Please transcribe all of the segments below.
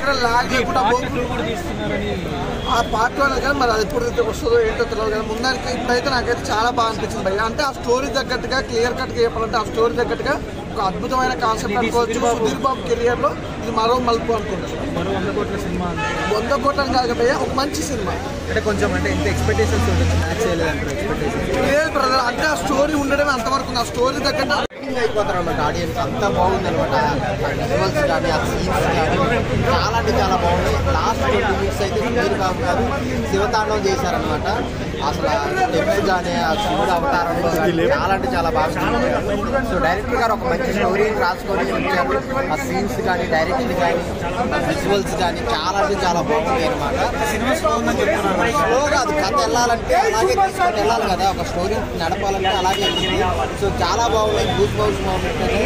ఇక్కడ లాగ్ లేకుండా ఆ పార్ట్ వన్ కానీ మరి అది ఎప్పుడు వస్తుందో ఏంటో తెలియదు కానీ ముందానికి ఇప్పుడైతే నాకైతే చాలా బాగా అనిపించింది భయ్య. అంటే ఆ స్టోరీ తగ్గట్టుగా క్లియర్ కట్గా చెప్పాలంటే ఆ స్టోరీ తగ్గట్టుగా ఒక అద్భుతమైన కాన్సెప్ట్ అనుకోవచ్చు. సుధీర్ బాబు కెరియర్ లో ఇది మరో మలుపు అనుకుంటారు. 100 కోట్ల సినిమా 100 కోట్లని కాదు భయ్య, ఒక మంచి సినిమా. అంటే కొంచెం అంటే ఎంత ఎక్స్పెక్టేషన్స్ ఉంటుంది మ్యాచ్ చేయలేదంటారు ఎక్స్పెక్టేషన్స్ లేదు బ్రదర్, అంటే ఆ స్టోరీ ఉండడమే అంతవరకు ఉంది. ఆ స్టోరీ తగ్గట్టు అయిపోతారు అన్నమాట. ఆడియన్స్ అంత బాగుంది అనమాట. విజువల్స్ కానీ ఆ సీన్స్ కానీ చాలా అంటే చాలా బాగుంది. లాస్ట్ 20 minutes అయితే సుధీర్ బాబు గారు శివతాండవం చేశారనమాట. అసలు స్టెప్స్ కానీ ఆ శివుడు అవతారంలో చాలా అంటే చాలా బాగా. సో డైరెక్టర్ గారు ఒక మంచి స్టోరీని రాసుకొని వచ్చారు. ఆ సీన్స్ కానీ డైరెక్షన్ కానీ విజువల్స్ కానీ చాలా అంటే చాలా బాగుంది అనమాట. స్లో కాదు, కథ వెళ్ళాలంటే అలాగే తీసుకొని వెళ్ళాలి కదా, ఒక స్టోరీ నడపాలంటే అలాగే వెళ్ళింది. సో చాలా బాగున్నాయి. గూస్ బౌస్ మూమెంట్ అని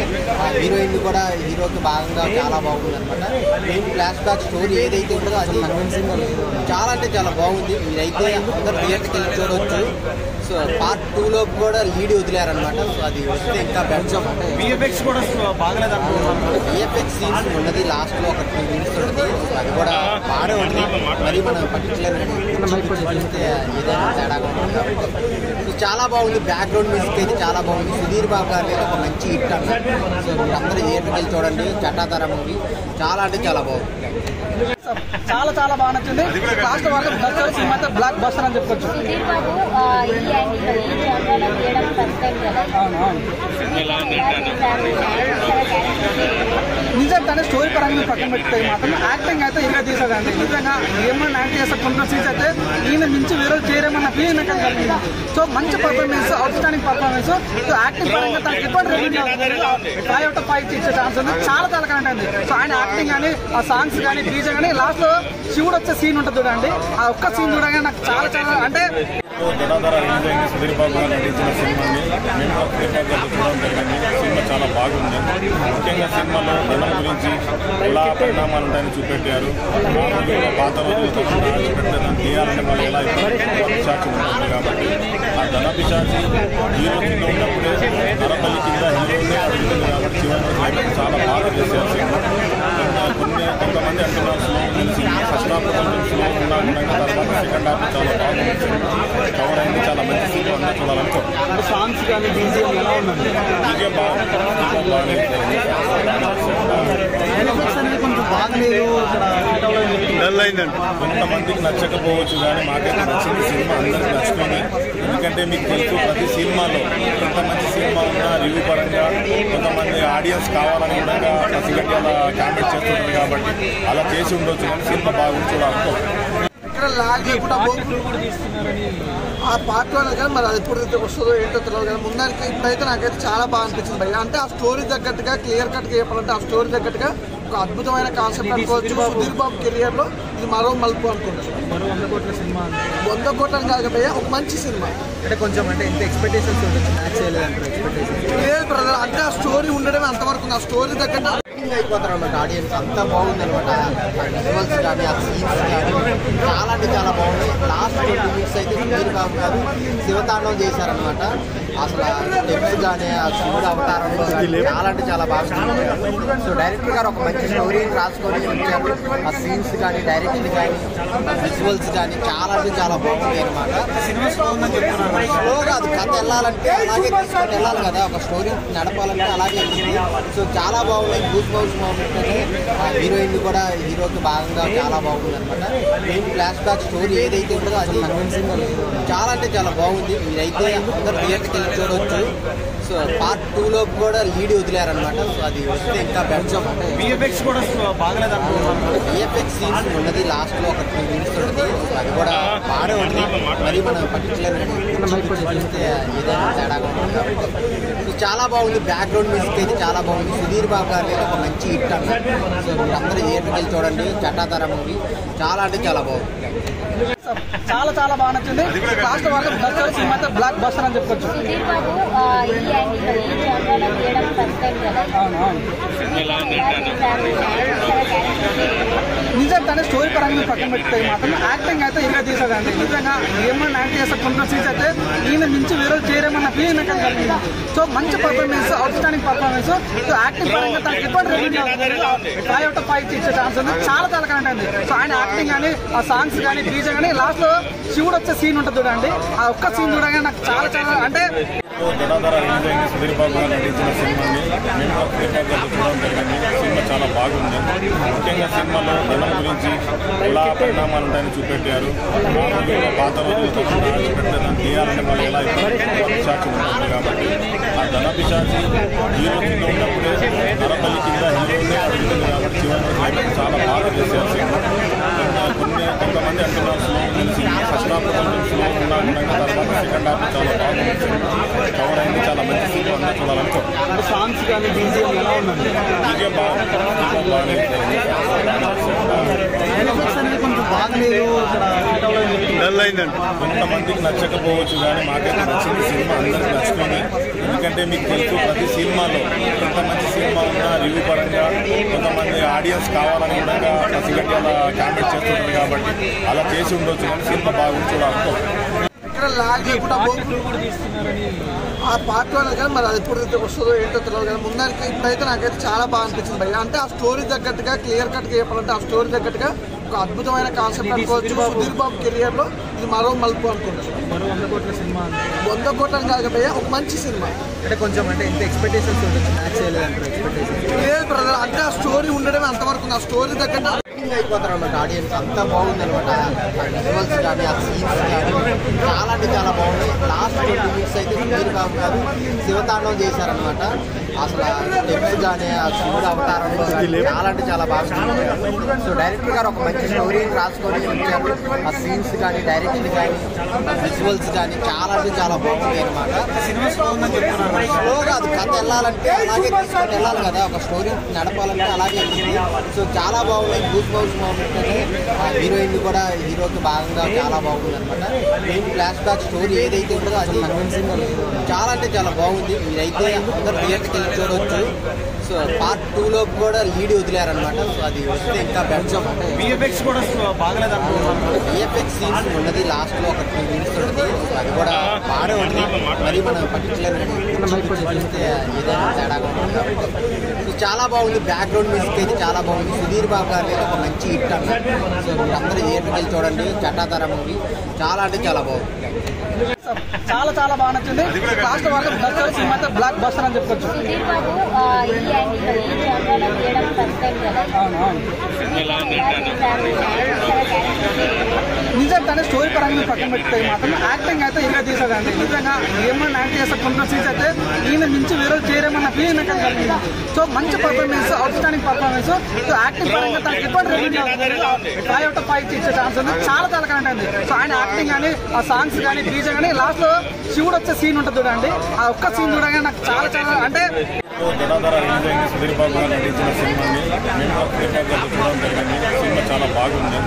హీరోయిన్ కూడా హీరోకి భాగంగా చాలా బాగుంది అనమాట. మెయిన్ ఫ్లాష్ బ్యాక్ స్టోరీ ఏదైతే ఉంటుందో అది చాలా అంటే చాలా బాగుంది. మీరైతే అందరూ థియేటర్కి వెళ్ళి చూడవచ్చు. సో పార్ట్ 2 లో కూడా లీడ్ వదిలేరనమాట. సో అది వస్తే ఇంకా బెటర్. విఎఫ్ఎక్స్ కూడా బాగలేదు అనుకుంటున్నాను. విఎఫ్ఎక్స్ సీన్స్ ఉన్నది లాస్ట్ లో ఒక 2 minutes ఉంటుంది. సో అది కూడా బాగానే ఉంటుంది. మరి మనం పర్టికులర్ చూస్తే ఏదైనా తేడాగా ఉంటుంది కాబట్టి సో చాలా బాగుంది. బ్యాక్గ్రౌండ్ మ్యూజిక్ అయితే చాలా బాగుంది. సుధీర్ బాబు గారి ఒక మంచి హిట్ అన్నారు. సో మీరు అందరూ థియేటర్కి వెళ్ళి చూడండి. చటాతార మూవీ చాలా అంటే చాలా బాగుంది. చాలా చాలా బాగా నచ్చింది. లాస్ట్ వరకు బస్టర్ సినిమా అయితే బ్లాక్ బస్టర్ అని చెప్పొచ్చు. నిజంగానే స్టోరీ పరంగా పక్కన పెడితే మాత్రం యాక్టింగ్ అయితే ఇంకా తీసాడండి. నిజంగా ఏమన్నా యాక్ట్ చేస్తే కొంత సీన్స్ అయితే ఈయన మించి వేరే చేయరేమన్న ఫీల్ నాకు కలిగింది. సో మంచి performance, out standing performance. So acting పరంగా తనకి ఎటువంటి రేటింగ్ 5/5 ఇచ్చే ఛాన్స్ ఉంది. చాలా చాలా కరెక్ట్ అండి. సో ఆయన యాక్టింగ్ కానీ ఆ సాంగ్స్ కానీ బీజం కానీ లాస్ట్ లో శివుడు వచ్చే సీన్ ఉంటుంది చూడండి. ఆ ఒక్క సీన్ చూడగానే నాకు చాలా చాలా అంటే జనాధార రిలీజ్ అయింది. సుధీర్ బాబు గారు నటించిన సినిమాని మేము థియేటర్ గారు చూడడం జరిగింది. సినిమా చాలా బాగుంది. ముఖ్యంగా సినిమాలో ధనం గురించి ఎలా పరిణామాలు ఉంటాయని చూపెట్టారు. పాత రోజులతో పెట్టారు తీయాలని వాళ్ళు ఎలా పిశాచి ఉంటుంది కాబట్టి ఆ ధన పిశాచి హీరో కింద ఉన్నప్పుడే నరపల్లి కింద హీరోనే అడుగుతుంది కాబట్టి చివరికి చాలా బాగా చేశారు సినిమా. కొంతమంది అంటున్నారు స్లో ఉంది. ఫస్ట్ హాఫ్ కొంచెం స్లో ఉన్నా తర్వాత సెకండ్ హాఫ్ చాలా బాగుంది. కవర్ అయింది. చాలా మంచి సినిమా అందరూ చూడాలనుకుంటున్నాను. సాంగ్స్ కానీ బీజిఎం ఎలా ఉన్నది? బీజిఎం బాగుంది. కొంచెం బాగలేదు. కొంతమందికి నచ్చకపోవచ్చు కానీ మాకైతే నచ్చింది. సినిమా అందరికీ నచ్చుతుంది. ఎందుకంటే మీకు తెలుసు ప్రతి సినిమాలో ఎంత మంచి సినిమా ఉన్నా రివ్యూ పరంగా కొంతమంది ఆడియన్స్ కావాలని కూడా పసిగట్టి అలా కామెంట్ చేస్తుంటారు కాబట్టి అలా చేసి ఉండొచ్చు. కానీ సినిమా బాగుంది, చూడాలనుకుంటున్నాను. ఇక్కడ లాగ్ లేకుండా ఆ పార్ట్ వన్ కానీ మరి అది ఎప్పుడు వస్తుందో ఏంటో తెలియదు కానీ ముందానికి ఇప్పుడైతే నాకైతే చాలా బాగా అనిపించింది భయ్య. అంటే ఆ స్టోరీ తగ్గట్టుగా క్లియర్ కట్గా చెప్పాలంటే ఆ స్టోరీ తగ్గట్టుగా ఒక అద్భుతమైన కాన్సెప్ట్ అనుకోవచ్చు. సుధీర్ బాబు కెరియర్ లో ఇది మరో మలుపు అనుకుంటారు. 100 కోట్ల సినిమా 100 కోట్లని కాదు భయ్య, ఒక మంచి సినిమా. అంటే కొంచెం అంటే ఎంత ఎక్స్పెక్టేషన్స్ ఉంటుంది మ్యాచ్ చేయలేదంటారు ఎక్స్పెక్టేషన్స్. లేదు బ్రదర్, అంటే ఆ స్టోరీ ఉండడమే అంతవరకు ఉంది. ఆ స్టోరీ తగ్గట్టు అయిపోతారు అన్నమాట. ఆడియన్స్ అంత బాగుంది అనమాట. విజువల్స్ కానీ ఆ సీన్స్ కానీ చాలా అంటే చాలా బాగుంది. లాస్ట్ 20 minutes అయితే సుధీర్ బాబు గారు శివతాండవం చేశారనమాట. అసలు స్టెప్స్ కానీ ఆ శివుడు అవతారంలో చాలా అంటే చాలా బాగా. సో డైరెక్టర్ గారు ఒక మంచి స్టోరీని రాసుకొని వచ్చారు. ఆ సీన్స్ కానీ డైరెక్షన్ కానీ విజువల్స్ కానీ చాలా అంటే చాలా బాగుంది అనమాట. స్లో కాదు, కథ వెళ్ళాలంటే అలాగే తీసుకొని వెళ్ళాలి కదా, ఒక స్టోరీ నడపాలంటే అలాగే వెళ్ళింది. సో చాలా బాగున్నాయి. గూస్ బౌస్ మూమెంట్ అని హీరోయిన్ కూడా హీరోకి భాగంగా చాలా బాగుంది అనమాట. మెయిన్ ఫ్లాష్ బ్యాక్ స్టోరీ ఏదైతే ఉంటుందో అది చాలా అంటే చాలా బాగుంది. మీరైతే అందరూ థియేటర్కి వెళ్ళి చూడవచ్చు. సో పార్ట్ 2 లో కూడా లీడ్ వదిలేరనమాట. సో అది వస్తే ఇంకా బెటర్. విఎఫ్ఎక్స్ కూడా బాగలేదు అనుకుంటున్నాను. విఎఫ్ఎక్స్ సీన్స్ ఉన్నది లాస్ట్ లో ఒక 2 minutes ఉంటుంది. సో అది కూడా బాగానే ఉంటుంది. మరి మనం పర్టికులర్ చూస్తే ఏదైనా తేడాగా ఉంటుంది కాబట్టి సో చాలా బాగుంది. బ్యాక్గ్రౌండ్ మ్యూజిక్ అయితే చాలా బాగుంది. సుధీర్ బాబు గారి ఒక మంచి హిట్ అన్నారు. సో మీరు అందరూ థియేటర్కి వెళ్ళి చూడండి. చటాతార మూవీ చాలా అంటే చాలా బాగుంది. చాలా చాలా బాగా నచ్చింది. లాస్ట్ వరకు బస్టర్ సినిమా అయితే బ్లాక్ బస్టర్ అని చెప్పొచ్చు. నిజంగానే స్టోరీ పరంగా పక్కన పెడితే మాత్రం యాక్టింగ్ అయితే ఇలా తీసాడండి. నిజంగా ఏమన్నా యాక్ట్ చేస్తే కొంత సీన్స్ అయితే ఈయన మించి వేరే చేయరేమన్న ఫీల్ నాకు కలిగింది. సో మంచి performance, out standing performance. So acting పరంగా తనకి ఎటువంటి రేటింగ్ 5/5 ఇచ్చే ఛాన్స్ ఉంది. చాలా కరెక్ట్ అండి. సో ఆయన యాక్టింగ్ కానీ, ఆ సాంగ్స్ కానీ, బీజం కానీ, లాస్ట్ లో శివుడు వచ్చే సీన్ ఉంటుంది చూడండి. ఆ ఒక్క సీన్ చూడగానే నాకు చాలా అంటే జనాధార రిలీజ్ అయింది. సుధీర్ బాబు గారు నటించిన సినిమాని మేము సుధీర్ బాబు గారు చూడడం జరిగింది. సినిమా చాలా బాగుంది. ముఖ్యంగా సినిమాలో ధనం గురించి ఎలా పరిణామాలు ఉంటాయని చూపెట్టారు. పాత రోజులతో పెట్టేదాన్ని తీయాలని వాళ్ళు ఎలా పిశాచి ఉంటుంది కాబట్టి ఆ ధన పిశాచి హీరో కింద ఉన్నప్పుడే నరపల్లి కింద హీరోనే అడుగుతుంది కాబట్టి చివరికి చాలా బాగా చేశారు సినిమా. కొంతమంది అంటున్నారు స్లో ఉంది, ఫస్ట్ హాఫ్ కొంచెం స్లో ఉన్నా తర్వాత సెకండ్ హాఫ్ చాలా బాగుంది. కవర్ అయింది, చాలా మంచి సినిమా అందరూ చూడాలనుకుంటున్నాను. సాంగ్స్ కానీ బీజిఎం ఎలా ఉన్నది? బీజిఎం బాగుంది. కొంతమందికి నచ్చకపోవచ్చు కానీ మాకైతే నచ్చింది సినిమా, అందరికి నచ్చుతుంది. ఎందుకంటే మీకు తెలుసు ప్రతి సినిమాలో ఎంత మంచి సినిమా ఉన్నా రివ్యూ పరంగా కొంతమంది ఆడియన్స్ కావాలని కూడా పసిగట్టి అలా క్యాంపెయిన్ చేస్తుంటారు కాబట్టి అలా చేసి ఉండొచ్చు కానీ సినిమా బాగుంది, చూడాలనుకుంటున్నాను. ఇక్కడ లాగ్ లేకుండా ఆ పార్ట్ అనేది కానీ మరి అది ఎప్పుడు వస్తుందో ఏంటో తెలియదు కానీ ముందానికి ఇప్పుడైతే నాకైతే చాలా బాగా అనిపించింది భయ్య. అంటే ఆ స్టోరీ తగ్గట్టుగా క్లియర్ కట్గా చెప్పాలంటే ఆ స్టోరీ తగ్గట్టుగా ఒక అద్భుతమైన కాన్సెప్ట్ అనుకోవచ్చు. సుధీర్ బాబు కెరియర్ లో ఇది మరో మలుపు అనుకుంటారు. 100 కోట్ల సినిమా 100 కోట్లని కాదు భయ్య, ఒక మంచి సినిమా. అంటే కొంచెం అంటే ఎంత ఎక్స్పెక్టేషన్స్ ఉండొచ్చు? మ్యాచ్ చేయలేదంటారు ఎక్స్పెక్టేషన్స్? లేదు బ్రదర్, అంటే ఆ స్టోరీ ఉండడమే అంతవరకు ఉంది. ఆ స్టోరీ తగ్గట్టు అయిపోతారు అనమాట ఆడియన్స్. అంత బాగుంది అనమాట. ఆ విజువల్స్ కానీ, ఆ సీన్స్ కానీ చాలా అంటే చాలా బాగుంది. లాస్ట్ 20 minutes అయితే సుధీర్ బాబు గారు శివతాండవం చేశారనమాట. అసలు స్టెప్స్ కానీ, ఆ శివుడు అవతారంలో చాలా అంటే చాలా బాగా. సో డైరెక్టర్ గారు ఒక మంచి స్టోరీని రాసుకొని ఇచ్చారు. ఆ సీన్స్ కానీ, డైరెక్షన్ కానీ, విజువల్స్ కానీ చాలా అంటే చాలా బాగుంది అనమాట. స్లో కాదు, కథ వెళ్ళాలంటే అలాగే తీసుకొని వెళ్ళాలి కదా, ఒక స్టోరీ నడపాలంటే అలాగే. సో చాలా బాగున్నాయి. గూస్ బౌస్ మూమెంట్ అని హీరోయిన్ కూడా హీరోకి భాగంగా చాలా బాగుంది అనమాట. మెయిన్ ఫ్లాష్ బ్యాక్ స్టోరీ ఏదైతే ఉంటుందో అది చాలా అంటే చాలా బాగుంది. మీరైతే అందరూ థియేటర్కి వెళ్ళి చూడవచ్చు. సో పార్ట్ 2లో కూడా లీడ్ వదిలేరనమాట. సో అది వస్తే ఇంకా బెటర్. అంటే విఎఫ్ఎక్స్ కూడా బాగలేదు అనుకుంటున్నాను. విఎఫ్ఎక్స్ సీన్స్ ఉన్నది లాస్ట్లో ఒక 2 minutes ఉంటుంది. సో అది కూడా బాగానే ఉంటుంది. మరి మనం పర్టికులర్ చూస్తే ఏదైనా తేడాగా ఉంటుంది కాబట్టి సో చాలా బాగుంది. బ్యాక్గ్రౌండ్ మ్యూజిక్ అయితే చాలా బాగుంది. సుధీర్ బాబు గారి ఒక మంచి హిట్ అన్నారు. సో మీరు అందరూ థియేటర్కి వెళ్ళి చూడండి. జటాధార మూవీ చాలా అంటే చాలా బాగుంది. చాలా బాగా నచ్చింది. లాస్ట్ వరకు బస్టర్ సినిమా అయితే బ్లాక్ బస్టర్ అని చెప్పొచ్చు. నిజంగానే స్టోరీ పరంగా పక్కన పెడితే మాత్రం యాక్టింగ్ అయితే ఇలా తీసాడండి. నిజంగా ఏమన్నా యాక్ట్ చేస్తే కొంత సీన్స్ అయితే ఈయన మించి వేరే చేయరేమన్న ఫీల్ నాకు కలిగింది. సో మంచి performance, out standing performance. So acting పరంగా తనకి ఎటువంటి రేటింగ్ 5/5 ఇచ్చే ఛాన్స్ ఉంది. చాలా కరెక్ట్ అండి. సో ఆయన యాక్టింగ్ కానీ, ఆ సాంగ్స్ కానీ, బీజం కానీ, లాస్ట్ లో శివుడు వచ్చే సీన్ ఉంటుంది చూడండి. ఆ ఒక్క సీన్ చూడగానే నాకు చాలా అంటే జనాధార రిలీజ్ అయింది. సుధీర్ బాబు గారు నటించిన సినిమాని మేము సుధీర్ బాబు గారు చూడడం జరిగింది. సినిమా చాలా బాగుంది.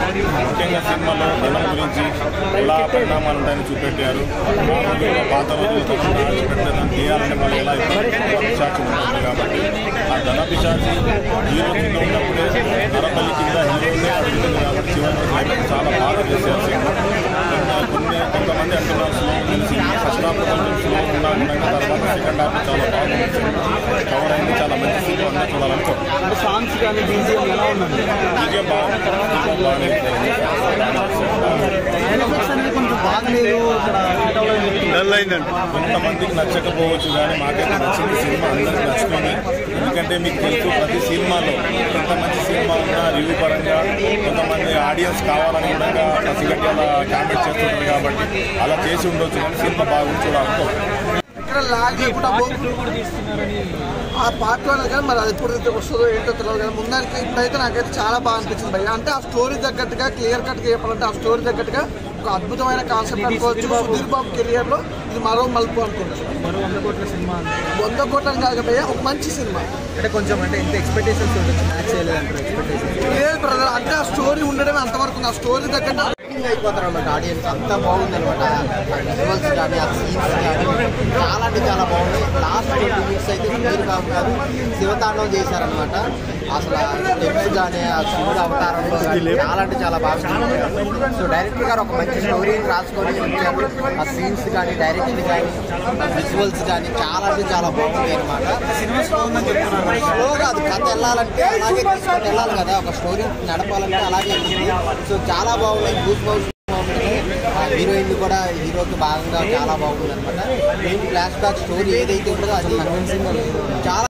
ముఖ్యంగా సినిమాలో ధనం గురించి ఎలా పరిణామాలు ఉంటాయని చూపెట్టారు. పాత రోజులతో పెట్టేదాన్ని తీయాలని వాళ్ళు ఎలా పిశాచి ఉంటుంది కాబట్టి ఆ ధన పిశాచి హీరో కింద ఉన్నప్పుడే నరపల్లి కింద హీరోనే అడుగుతుంది కాబట్టి చివరికి చాలా బాగా చేశారు సినిమా. కొంతమంది అంటున్నారు స్లో ఉంది, ఫస్ట్ హాఫ్ కొంచెం స్లో ఉన్నా తర్వాత సెకండ్ హాఫ్ చాలా బాగుంది. కవర్ అయింది, చాలా మంచి సినిమా అందరూ చూడాలనుకుంటున్నాను. సాంగ్స్ కానీ బీజిఎం ఎలా ఉన్నది? బీజిఎం బాగుంది. కొంతమందికి నచ్చకపోవచ్చు కానీ మాకైతే నచ్చింది సినిమా, అందరికి నచ్చుతుంది. ఎందుకంటే మీకు తెలుసు ప్రతి సినిమాలో ఎంత మంచి సినిమా ఉన్నా రివ్యూ పరంగా కొంతమంది ఆడియన్స్ కావాలని కూడా పసిగట్టి అలా క్యాంపెయిన్ చేస్తుంటారు కాబట్టి అలా చేసి ఉండొచ్చు కానీ సినిమా బాగుంది, చూడాలనుకుంటున్నాను. ఇక్కడ లాగ్ లేకుండా ఆ పార్ట్ అనేది కానీ మరి అది ఎప్పుడు వస్తుందో ఏంటో తెలియదు కానీ ముందానికి ఇప్పుడైతే నాకైతే చాలా బాగా అనిపించింది భయ్య. అంటే ఆ స్టోరీ తగ్గట్టుగా క్లియర్ కట్గా చెప్పాలంటే ఆ స్టోరీ తగ్గట్టుగా ఒక అద్భుతమైన కాన్సెప్ట్ అనుకోవచ్చు. సుధీర్ బాబు కెరియర్ లో ఇది మరో మలుపు అనుకుంటారు. 100 కోట్ల సినిమా 100 కోట్లని కాదు భయ్య, ఒక మంచి సినిమా. అంటే కొంచెం అంటే ఎంత ఎక్స్పెక్టేషన్స్ ఉండొచ్చు? మ్యాచ్ చేయలేదంటారు ఎక్స్పెక్టేషన్స్? లేదు బ్రదర్, అంటే ఆ స్టోరీ ఉండడమే అంతవరకు ఉంది. ఆ స్టోరీ తగ్గట్టు అయిపోతారు అనమాట ఆడియన్స్. అంత బాగుంది అనమాట. ఆ విజువల్స్ కానీ, ఆ సీన్స్ కానీ చాలా అంటే చాలా బాగుంది. లాస్ట్ 20 minutes అయితే సుధీర్ బాబు గారు శివతాండవం చేశారనమాట. అసలు స్టెప్స్ కానీ ఆ శివుడు అవతారంలో కానీ చాలా అంటే చాలా బాగా చూపించారు. సో డైరెక్టర్ గారు ఒక మంచి స్టోరీని రాసుకొని ఇచ్చారు. ఆ సీన్స్ కానీ డైరెక్షన్ కానీ విజువల్స్ కానీ చాలా అంటే చాలా బాగుంది అనమాట. స్లోగా అది కథ వెళ్ళాలంటే అలాగే తీసుకొని వెళ్ళాలి కదా, ఒక స్టోరీ నడపాలంటే అలాగే వెళ్ళింది. సో చాలా బాగున్నాయి. గూస్ బంప్స్ బాగుంటుంది. హీరోయిన్ కూడా హీరోకి భాగంగా చాలా బాగుంది అనమాట. మెయిన్ ఫ్లాష్ బ్యాక్ స్టోరీ ఏదైతే ఉంటుందో అది చాలా